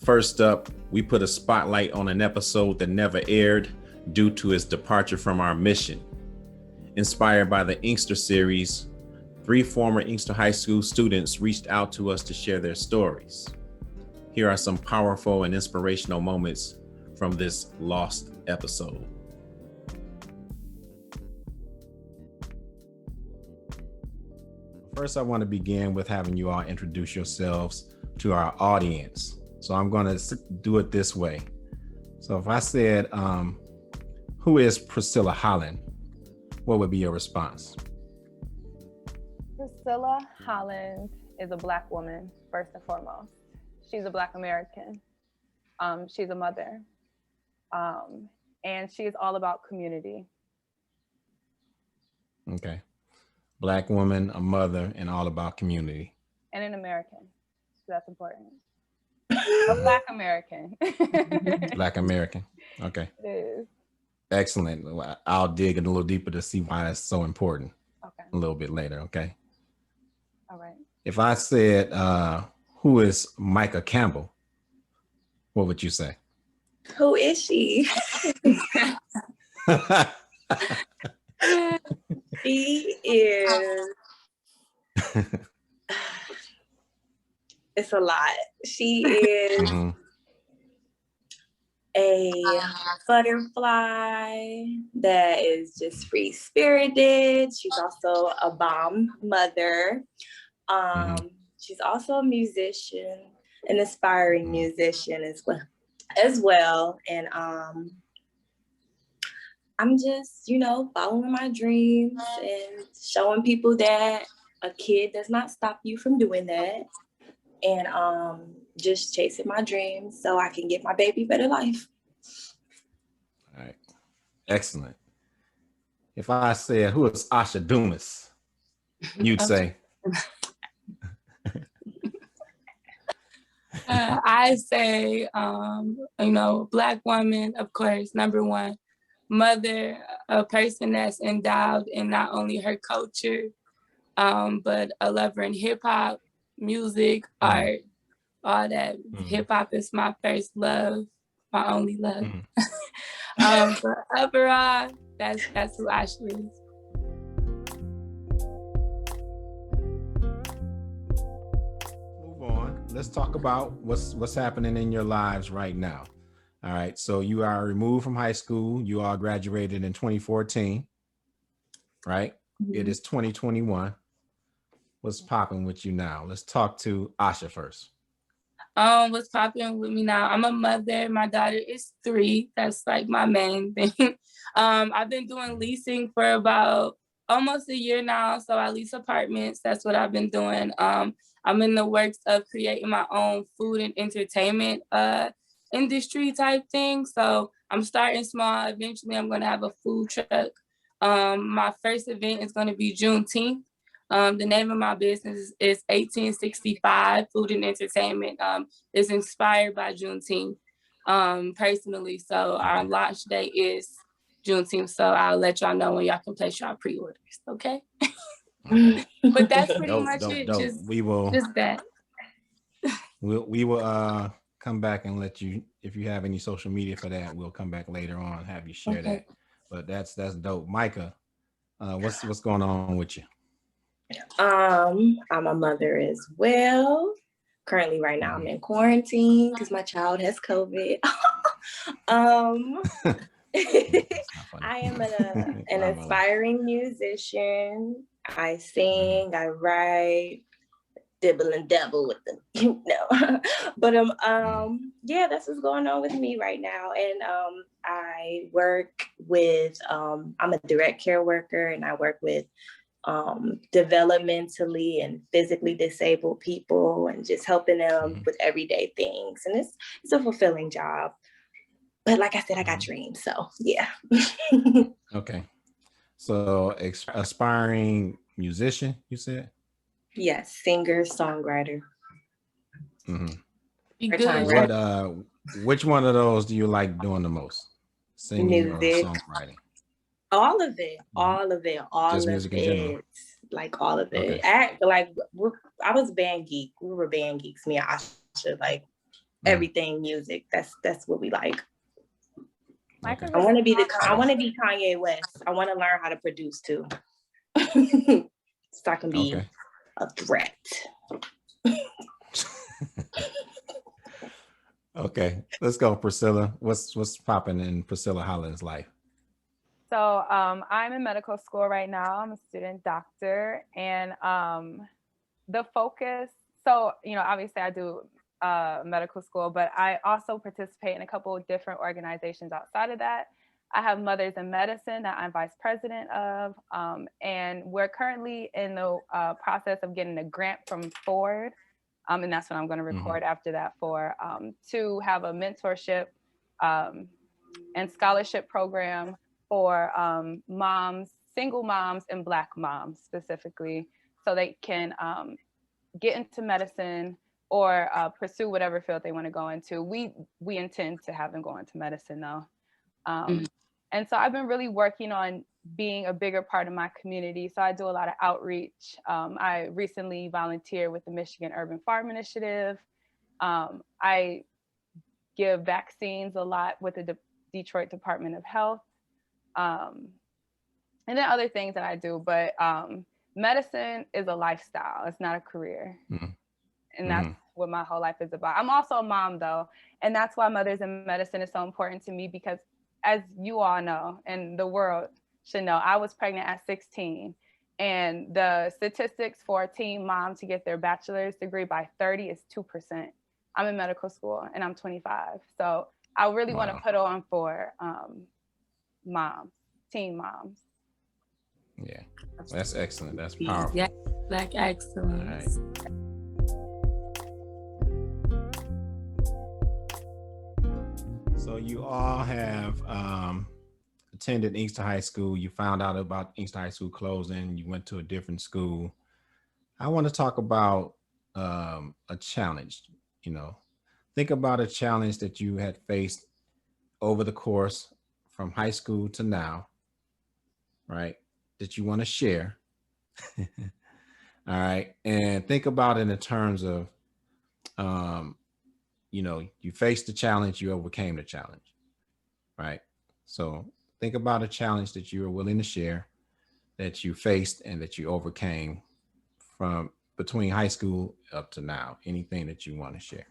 First up, we put a spotlight on an episode that never aired due to its departure from our mission. Inspired by the Inkster series, 3 former Inkster High School students reached out to us to share their stories. Here are some powerful and inspirational moments from this lost episode. First, I want to begin with having you all introduce yourselves to our audience. So I'm going to do it this way. So if I said, who is Priscilla Holland? What would be your response? Priscilla Holland is a Black woman, first and foremost. She's a Black American. She's a mother. And she's all about community. Okay. Black woman, a mother, and all about community. And an American. So that's important. A Black American. Black American. Okay. It is. Excellent. I'll dig a little deeper to see why that's so important. Okay. A little bit later, okay? All right. If I said, who is Micah Campbell? What would you say? Who is she? She is, it's a lot. She is a butterfly that is just free-spirited. She's also a bomb mother. She's also a musician, an aspiring musician as well. And I'm just, following my dreams and showing people that a kid does not stop you from doing that. And just chasing my dreams so I can get my baby a better life. All right. Excellent. If I said, who is Asha Dumas? You'd say? I say, Black woman, of course, number one. Mother, a person that's endowed in not only her culture, but a lover in hip hop, music, art, all that. Hip hop is my first love, my only love. But overall, that's who Ashley is. Move on. Let's talk about what's happening in your lives right now. All right, so you are removed from high school. You all graduated in 2014, right? It is 2021. What's popping with you now? Let's talk to Asha first. What's popping with me now? I'm a mother. My daughter is 3. That's like my main thing. I've been doing leasing for about almost a year now. So I lease apartments. That's what I've been doing. I'm in the works of creating my own food and entertainment industry type thing. So I'm starting small. Eventually I'm going to have a food truck. My first event is going to be Juneteenth. The name of my business is 1865 Food and Entertainment. It's inspired by Juneteenth personally. So our launch date is Juneteenth. So I'll let y'all know when y'all can place y'all pre-orders. Okay. But that's pretty much it. Just that. We will come back and let you, if you have any social media for that, we'll come back later on and have you share that. But that's dope. Micah, what's going on with you? I'm a mother as well. Currently right now I'm in quarantine because my child has COVID. I am an aspiring musician. I sing, I write, dibble and dabble with them, But yeah, that's what's going on with me right now. And I work with I'm a direct care worker, and I work with developmentally and physically disabled people, and just helping them with everyday things. And it's a fulfilling job. But like I said, I got dreams, so yeah. Okay. So aspiring musician, you said? Yes, singer, songwriter. Which one of those do you like doing the most? Singing or songwriting? All of it. Just music in general. Like all of it. Okay. I was band geek. We were band geeks, me and Asha. Like everything music. That's what we like. Okay. I want to be Kanye West. I want to learn how to produce too. So I can be a threat. Okay, let's go, Priscilla. What's popping in Priscilla Holland's life? So I'm in medical school right now. I'm a student doctor, and the focus. So obviously I do medical school, but I also participate in a couple of different organizations outside of that. I have Mothers in Medicine that I'm vice president of, and we're currently in the process of getting a grant from Ford, and that's what I'm going to record after that for, to have a mentorship and scholarship program for moms, single moms, and Black moms specifically, so they can get into medicine or pursue whatever field they want to go into. We intend to have them go into medicine though. And so I've been really working on being a bigger part of my community. So I do a lot of outreach. I recently volunteered with the Michigan Urban Farm Initiative. I give vaccines a lot with the Detroit Department of Health. And then other things that I do, but medicine is a lifestyle. It's not a career. And that's what my whole life is about. I'm also a mom though. And that's why Mothers in Medicine is so important to me, because as you all know, and the world should know, I was pregnant at 16. And the statistics for a teen mom to get their bachelor's degree by 30 is 2%. I'm in medical school and I'm 25. So I really want to put on for moms, teen moms. Yeah, that's excellent. That's powerful. Yeah, Black excellence. All right. So you all have attended Inkster High School. You found out about Inkster High School closing. You went to a different school. I want to talk about a challenge. Think about a challenge that you had faced over the course from high school to now, right? That you want to share. All right. And think about it in terms of, you faced the challenge, you overcame the challenge, right? So think about a challenge that you are willing to share, that you faced and that you overcame from between high school up to now. Anything that you want to share.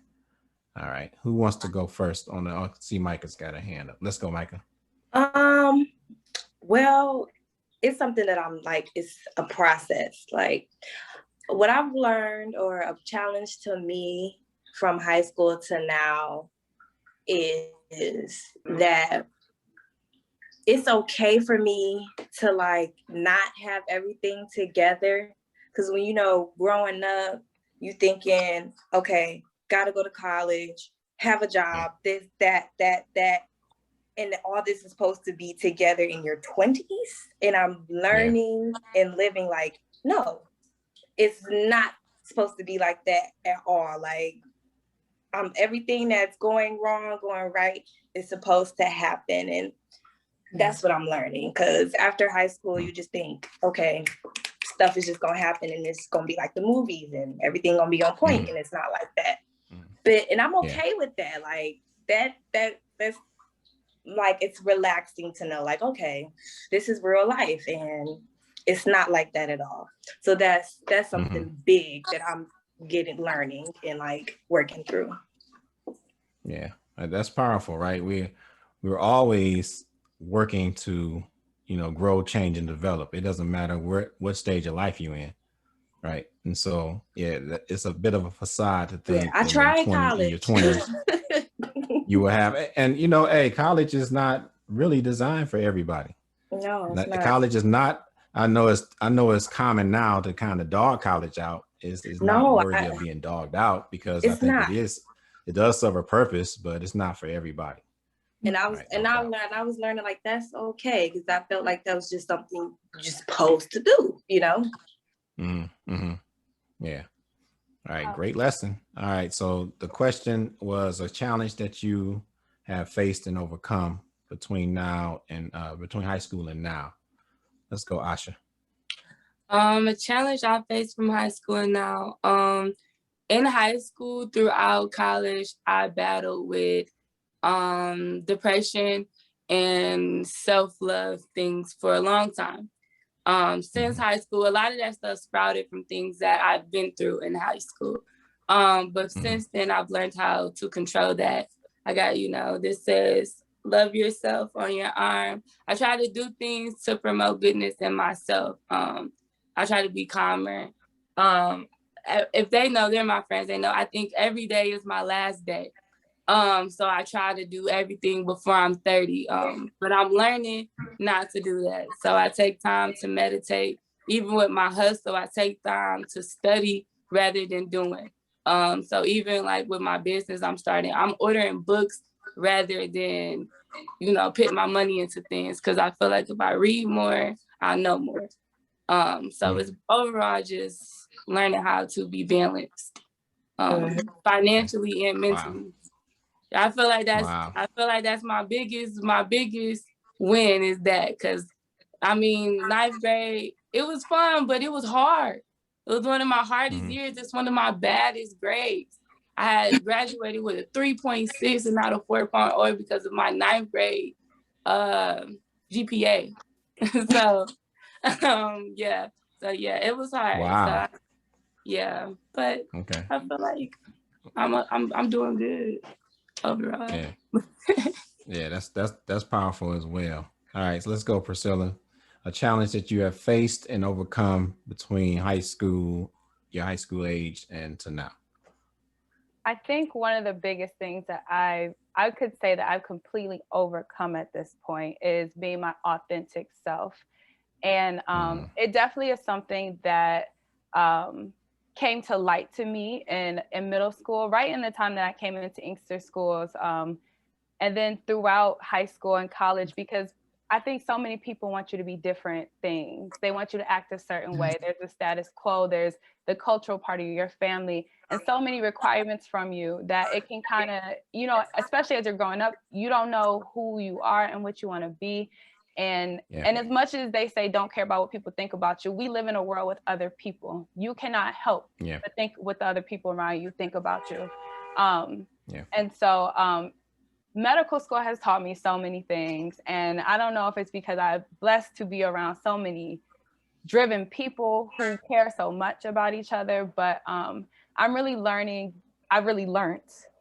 All right. Who wants to go first on the, I see Micah's got a hand up. Let's go, Micah. Well, it's something that I'm like, it's a process. Like what I've learned, or a challenge to me from high school to now, is that it's okay for me to like not have everything together. Because when growing up, you thinking, okay, gotta go to college, have a job, this, that, and all this is supposed to be together in your 20s. And I'm learning and living like, no, it's not supposed to be like that at all. Like, everything that's going wrong, going right is supposed to happen. And that's what I'm learning. Because after high school, you just think, okay, stuff is just going to happen and it's going to be like the movies and everything going to be on point. And it's not like that. And I'm okay with that. Like that's like, it's relaxing to know like, okay, this is real life and it's not like that at all. So that's something big that I'm learning and like working through. Yeah, that's powerful, right? We're always working to, grow, change, and develop. It doesn't matter what stage of life you're in, right? And so, it's a bit of a facade to think. I tried college. In your 20s, you will have, and college is not really designed for everybody. No, it's not. College is not. I know it's common now to kind of dog college out. Is not worthy of being dogged out, because I think it does serve a purpose, but it's not for everybody. And I was learning like that's okay, because I felt like that was just something you're just supposed to do, Yeah. All right, great lesson. All right, so the question was a challenge that you have faced and overcome between high school and now. Let's go, Asha. A challenge I faced from high school and now, in high school, throughout college, I battled with depression and self-love things for a long time. Since high school, a lot of that stuff sprouted from things that I've been through in high school. But since then, I've learned how to control that. I got, this says, love yourself on your arm. I try to do things to promote goodness in myself. I try to be calmer. If they know, they're my friends, they know I think every day is my last day. So I try to do everything before I'm 30. But I'm learning not to do that. So I take time to meditate. Even with my hustle, I take time to study rather than doing. So even like with my business, I'm ordering books rather than, put my money into things. Cause I feel like if I read more, I know more. So it's overall just learning how to be balanced, financially and mentally. Wow. I feel like that's my biggest win is that, because ninth grade, it was fun, but it was hard. It was one of my hardest years. It's one of my baddest grades. I had graduated with a 3.6 and not a 4.0 because of my ninth grade GPA. So it was hard. Wow. So, but okay. I feel like I'm doing good overall. Yeah, that's powerful as well. All right, so let's go, Priscilla. A challenge that you have faced and overcome between your high school age and to now. I think one of the biggest things that I could say that I've completely overcome at this point is being my authentic self. And it definitely is something that came to light to me in middle school, right in the time that I came into Inkster schools, and then throughout high school and college, because I think so many people want you to be different things. They want you to act a certain way. There's the status quo, there's the cultural part of your family, and so many requirements from you that it can kind of, especially as you're growing up, you don't know who you are and what you want to be. And as much as they say don't care about what people think about you, we live in a world with other people. You cannot help but think what the other people around you think about you. And so medical school has taught me so many things. And I don't know if it's because I'm blessed to be around so many driven people who care so much about each other, but I really learned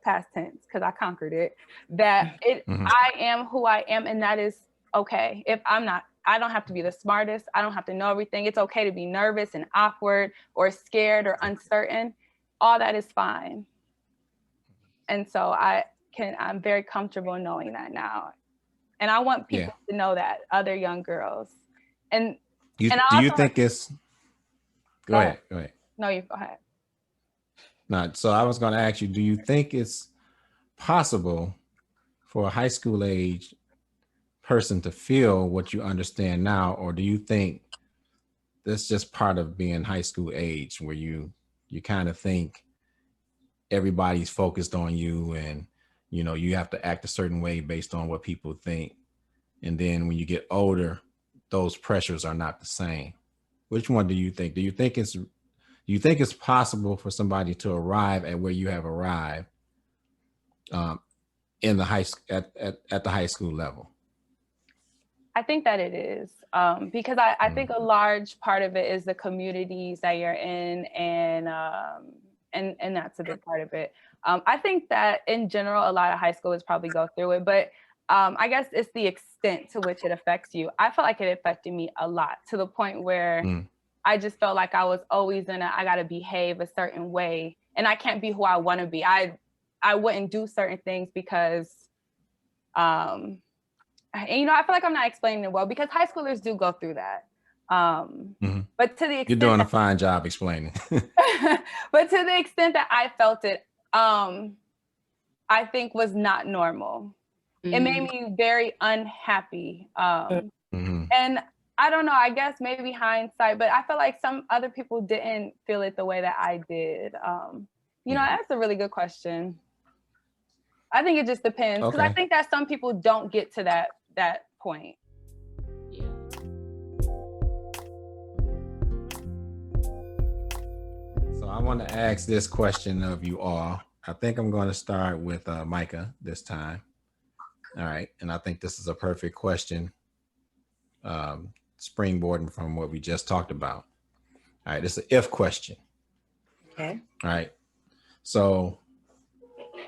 past tense, because I conquered it, that I am who I am, and that is okay. If I'm not, I don't have to be the smartest. I don't have to know everything. It's okay to be nervous and awkward or scared or uncertain. All that is fine. And so I'm very comfortable knowing that now. And I want people to know that, other young girls. And do you think it's, go ahead. No, you go ahead. No, so I was going to ask you, do you think it's possible for a high school age person to feel what you understand now, or do you think that's just part of being high school age, where you kind of think everybody's focused on you and you have to act a certain way based on what people think, and then when you get older, those pressures are not the same? Which one do you think? Do you think it's possible for somebody to arrive at where you have arrived in the at the high school level? I think that it is, because I think a large part of it is the communities that you're in, and that's a big part of it. I think that in general, a lot of high schoolers probably go through it, but I guess it's the extent to which it affects you. I felt like it affected me a lot, to the point where I just felt like I was always I got to behave a certain way, and I can't be who I want to be. I wouldn't do certain things because, and, I feel like I'm not explaining it well, because high schoolers do go through that. But to the extent you're doing a fine job explaining. But to the extent that I felt it, I think was not normal. It made me very unhappy. And I don't know, I guess maybe hindsight, but I feel like some other people didn't feel it the way that I did. That's a really good question. I think it just depends, because I think that some people don't get to that point. So I want to ask this question of you all. I think I'm going to start with Micah this time. All right. And I think this is a perfect question, springboarding from what we just talked about. All right. It's an if question. Okay. All right. So,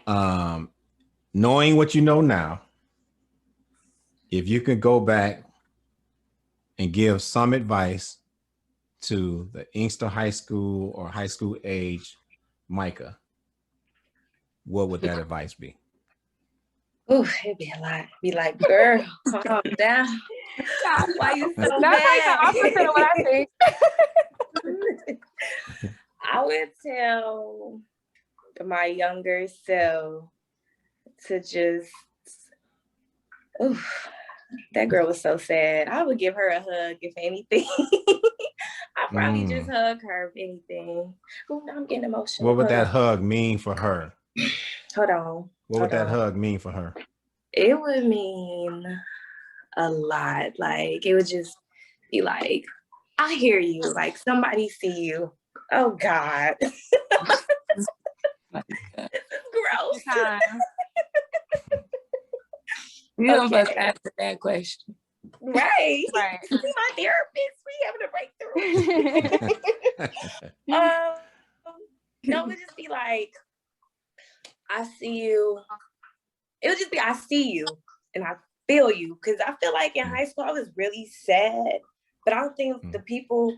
knowing what you know now, if you could go back and give some advice to the Inkster High School or high school age Micah, what would that advice be? Ooh, it'd be a lot. Be like, girl, calm down. Why you so That's mad? like the opposite of what I think. I would tell my younger self to just, oof, that girl was so sad. I would give her a hug if anything. I'd probably just hug her if anything. Ooh, now I'm getting emotional. What would that hug mean for her? Hold on. What would that hug mean for her? It would mean a lot. Like, it would just be like, I hear you. Like, somebody see you. Oh, God. This is gross. You don't must answer that question. Right. Right. See my therapist. We having a breakthrough. No, it would just be like, I see you. It would just be, I see you and I feel you. Because I feel like in high school, I was really sad. But I don't think the people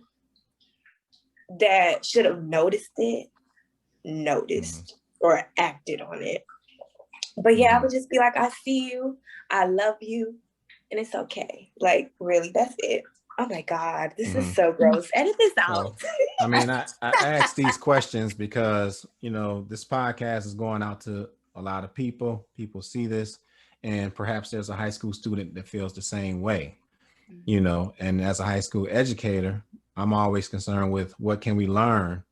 that should have noticed it, or acted on it. But yeah, I would just be like, I see you. I love you. And it's okay. Like, really, that's it. Oh my God, this is so gross. Edit this out. I mean, I ask these questions because, you know, this podcast is going out to a lot of people. People see this, and perhaps there's a high school student that feels the same way, you know, and as a high school educator, I'm always concerned with what can we learn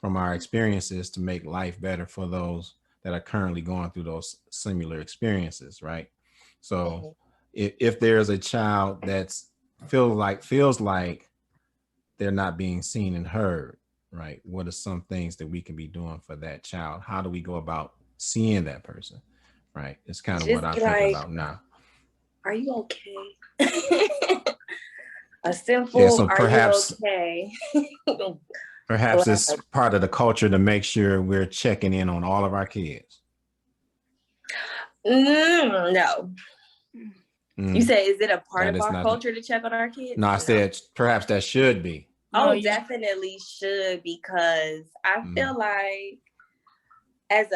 from our experiences to make life better for those that are currently going through those similar experiences, right? So if there's a child that's feels like they're not being seen and heard, right? What are some things that we can be doing for that child? How do we go about seeing that person, right? It's kind of what I'm thinking about now. Are you okay? A simple, so perhaps, are you okay? Perhaps it's part of the culture to make sure we're checking in on all of our kids. No. You say, is it a part of our culture to check on our kids? No, I said perhaps that should be. Oh, definitely should, because I feel like as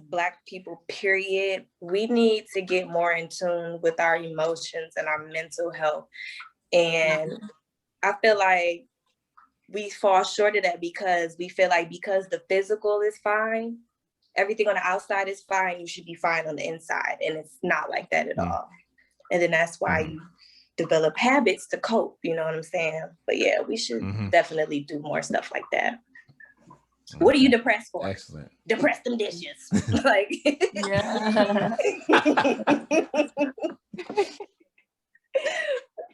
Black people, period, we need to get more in tune with our emotions and our mental health. And I feel like we fall short of that because we feel like because the physical is fine, everything on the outside is fine, you should be fine on the inside. And it's not like that at all. And then that's why you develop habits to cope, you know what I'm saying? But yeah, we should definitely do more stuff like that. What are you depressed for? Excellent. Depress them dishes. Like, yeah.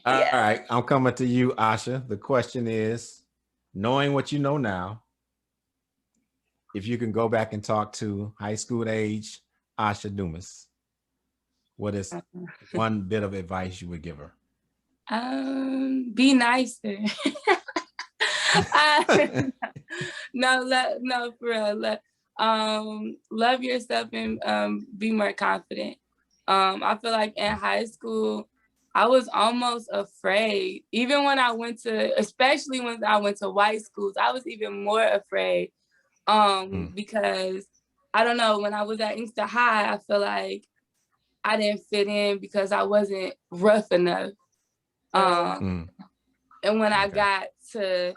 All right, I'm coming to you, Asha. The question is, knowing what you know now, if you can go back and talk to high school age Asha Dumas, what is one bit of advice you would give her? Be nicer. No, for real. Love yourself and be more confident. I feel like in high school, I was almost afraid. Even when I went to, especially when I went to white schools, I was even more afraid. Because I don't know, when I was at Inkster High, I feel like I didn't fit in because I wasn't rough enough. And when I got to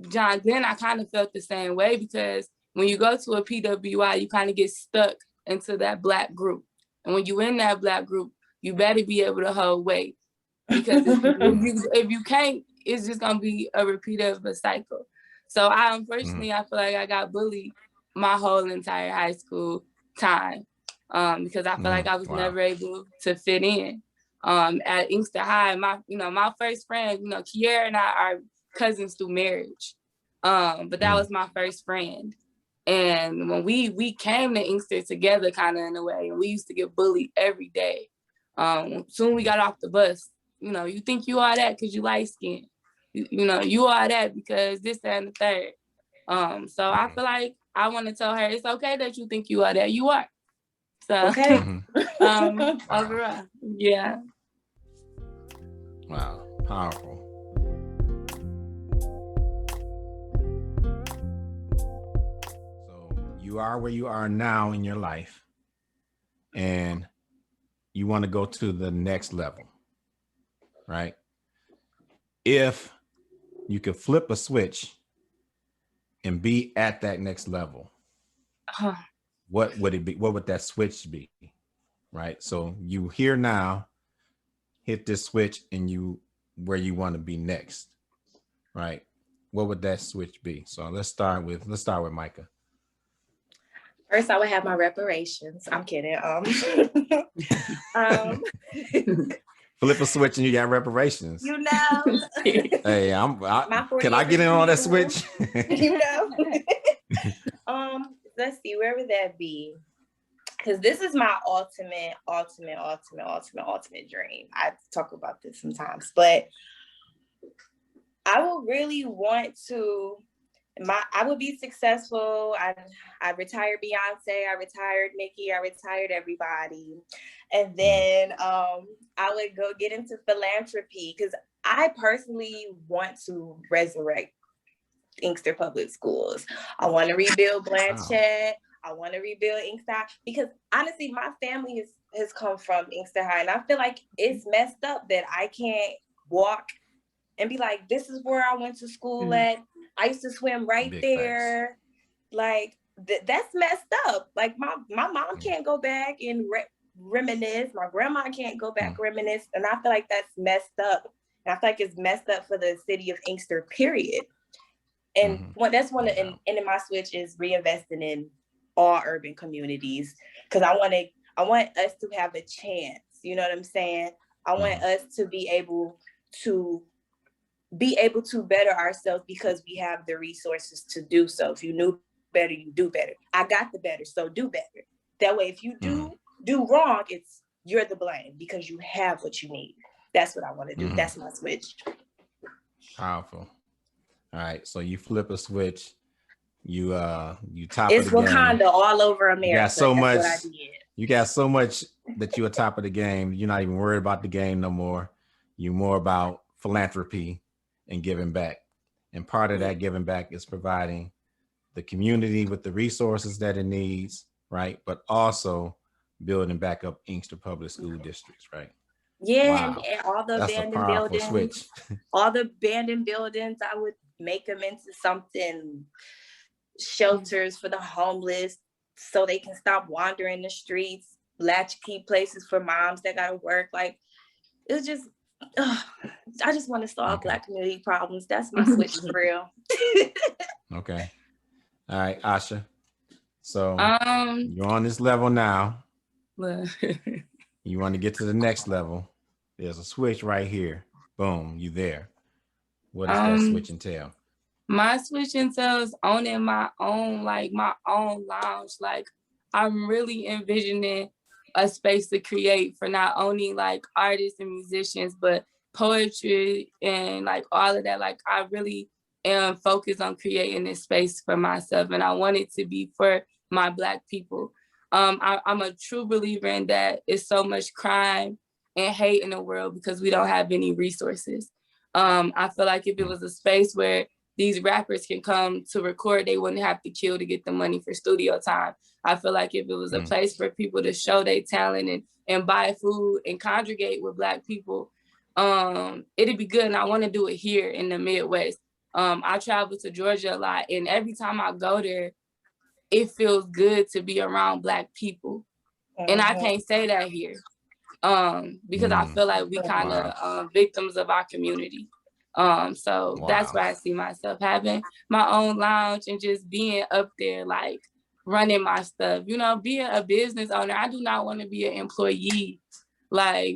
John Glenn, I kind of felt the same way, because when you go to a PWI, you kind of get stuck into that Black group. And when you're in that Black group, you better be able to hold weight, because if you can't, it's just going to be a repeat of a cycle. So unfortunately, I feel like I got bullied my whole entire high school time, because I feel like I was never able to fit in. At Inkster High, my first friend, Kiera and I are cousins through marriage. But that was my first friend. And when we came to Inkster together kind of in a way, and we used to get bullied every day. Soon we got off the bus, you know, you think you are that because you light skinned. You know, you are that because this, that, and the third. So I feel like I want to tell her it's okay that you think you are that. You are. So okay. overall, yeah. Wow, powerful. So you are where you are now in your life, and you want to go to the next level, right? If you could flip a switch and be at that next level, what would it be? What would that switch be? Right? So you here now, hit this switch, and you where you want to be next, right? What would that switch be? So let's start with Micah. First, I would have my reparations. I'm kidding. Flip a switch and you got reparations. You know. Hey, can I get in on that switch? You know. Let's see, where would that be? Because this is my ultimate dream. I talk about this sometimes, but I would really want to. I would be successful. I retired Beyonce. I retired Nicki. I retired everybody, and then I would go get into philanthropy because I personally want to resurrect Inkster Public Schools. I want to rebuild Blanchett. I want to rebuild Inkster because honestly, my family has come from Inkster High, and I feel like it's messed up that I can't walk and be like, this is where I went to school at. I used to swim right Big there. facts. Like that's messed up. Like my mom can't go back and reminisce. My grandma can't go back reminisce, and I feel like that's messed up. And I feel like it's messed up for the city of Inkster, period. And that's one of, and in my switch is reinvesting in all urban communities because I want us to have a chance. You know what I'm saying? I want us to be able to better ourselves because we have the resources to do so. If you knew better, you do better. I got the better, so do better. That way, if you do wrong, you're the blame because you have what you need. That's what I want to do. That's my switch. Powerful. All right, so you flip a switch, you top it's of the game. It's Wakanda all over America. You got so much. What I did. You got so much that you're top of the game. You're not even worried about the game no more. You're more about philanthropy and giving back. And part of that giving back is providing the community with the resources that it needs, right? But also building back up Inkster Public School Districts, right? Yeah, wow. And all the That's abandoned buildings. Switch. All the abandoned buildings, I would make them into something, shelters for the homeless so they can stop wandering the streets, latchkey places for moms that gotta work. Like, it was just, I just want to solve Black community problems. That's my switch for real. Okay. All right, Asha. So you're on this level now. You want to get to the next level. There's a switch right here. Boom, you there. What does that switch entail? My switch entails owning my own lounge. Like, I'm really envisioning a space to create for not only like artists and musicians, but poetry and like all of that. Like, I really am focused on creating this space for myself, and I want it to be for my Black people. I'm a true believer in that. It's so much crime and hate in the world because we don't have any resources. I feel like if it was a space where these rappers can come to record, they wouldn't have to kill to get the money for studio time. I feel like if it was a place for people to show their talent and buy food and congregate with Black people, it'd be good. And I want to do it here in the Midwest. I travel to Georgia a lot, and every time I go there, it feels good to be around Black people. And I can't say that here because I feel like we kind of victims of our community. So that's where I see myself having my own lounge and just being up there, like running my stuff, you know, being a business owner. I do not want to be an employee. Like,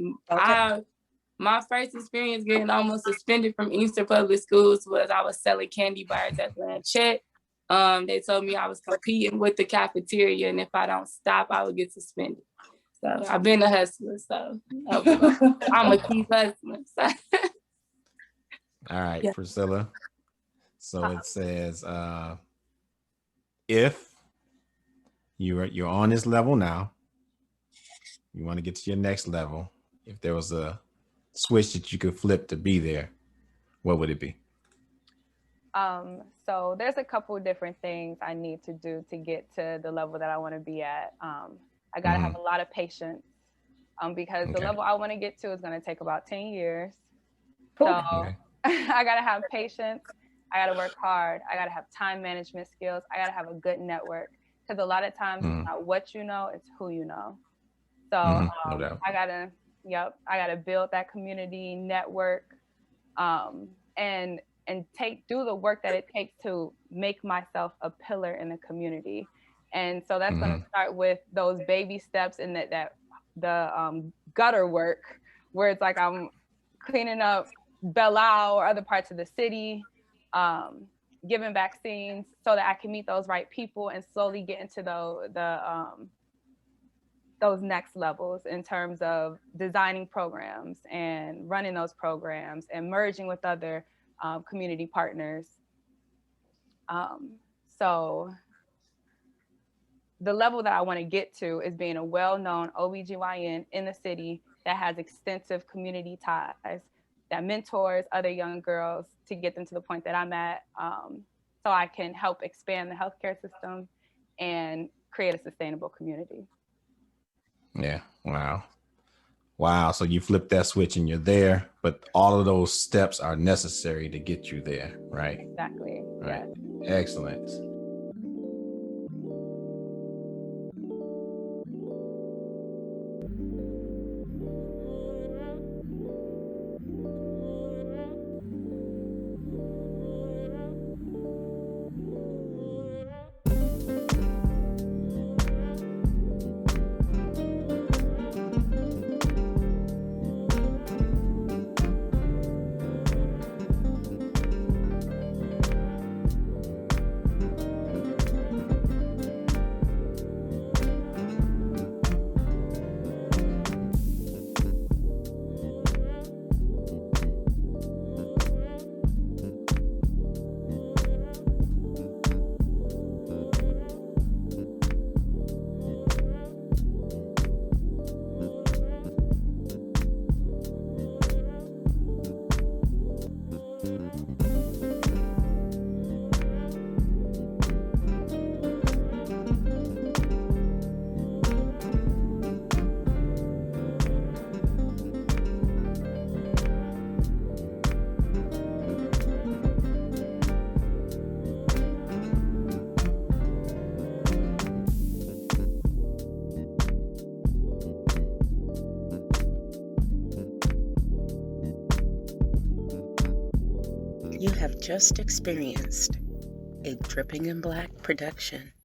my first experience getting almost suspended from Inkster Public Schools was I was selling candy bars at Blanchette. They told me I was competing with the cafeteria, and if I don't stop, I would get suspended. So I've been a hustler, so I'm a keep hustling. So. All right, Yeah. Priscilla. So it says, if you're on this level now, you want to get to your next level. If there was a switch that you could flip to be there, what would it be? So there's a couple different things I need to do to get to the level that I want to be at. I got to have a lot of patience because the level I want to get to is going to take about 10 years. So I got to have patience. I got to work hard. I got to have time management skills. I got to have a good network because a lot of times it's not what you know, it's who you know. So No doubt. I got to build that community network and do the work that it takes to make myself a pillar in the community. And so that's going to start with those baby steps and the gutter work, where it's like I'm cleaning up Belle Isle or other parts of the city, giving vaccines so that I can meet those right people and slowly get into those next levels in terms of designing programs and running those programs and merging with other community partners. So the level that I want to get to is being a well-known OBGYN in the city that has extensive community ties, that mentors other young girls to get them to the point that I'm at, so I can help expand the healthcare system and create a sustainable community. Yeah. Wow. So you flip that switch and you're there, but all of those steps are necessary to get you there, right? Exactly. Right. Yes. Excellent. You have just experienced a Dripping in Black production.